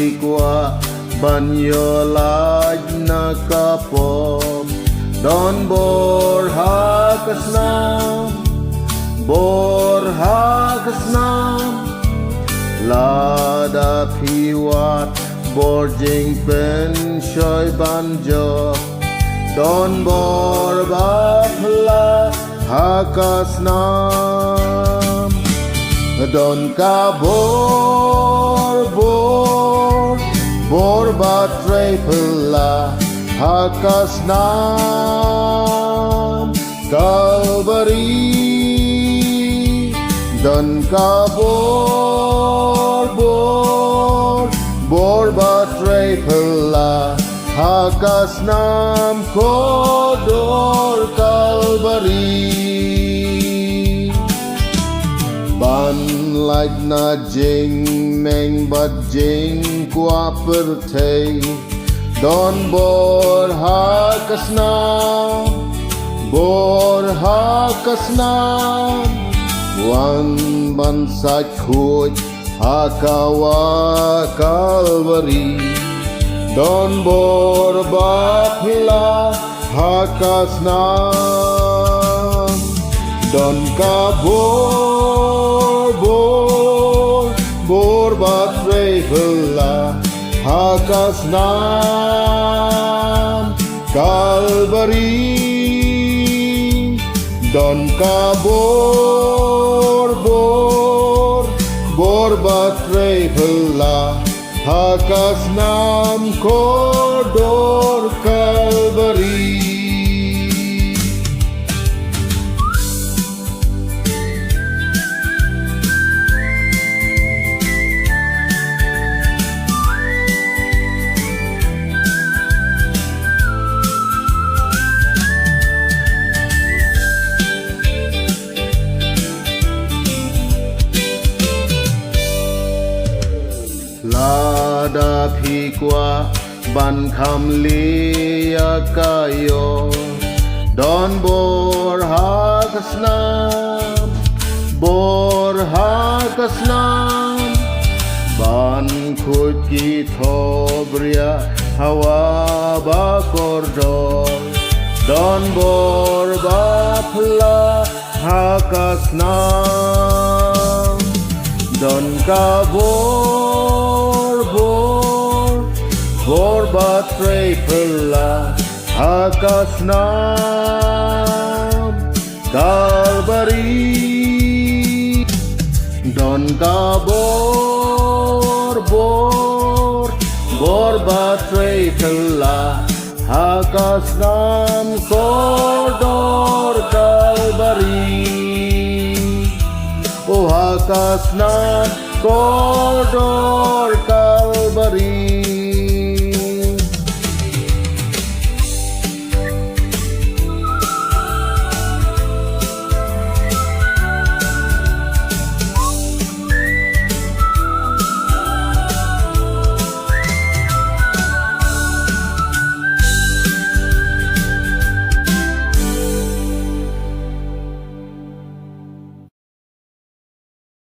Phikwa Banyolaj naka Don Bor Ka Snam, Bor Ka Snam, Lada Piwat Bor Jingpen Shoy Banjo, Don Bor Bapla Ka Snam, Don Ka Bor Batre Pula Ka Snam Calvary Don Ka Bor Batre Pula Ka Snam Kodor Calvary Ban like na jing meng but jing qua per te Don Bor Ka Snam, Bor Ka Snam, Wan ban sa khuj Hakawa Calvary, Don Bor Bapla Ka Snam, Don Ka Bor Batre Pula Ka Snam Calvary Don Ka Bor Batre Pula Ka Snam Kodor Calvary Lada Phikwa Ban Kham Liya Kayo Don Bor Ka Snam, Bor Ka Snam, Ban Khut Ki Thobria Hawa Ba Kordor, Don Bor Bapla Ka Snam, Don Ka Bor Batre Pula Ka Snam Calvary Don Ka Bor Batre Pula Ka Snam Kodor Calvary O Ka Snam Kodor Calvary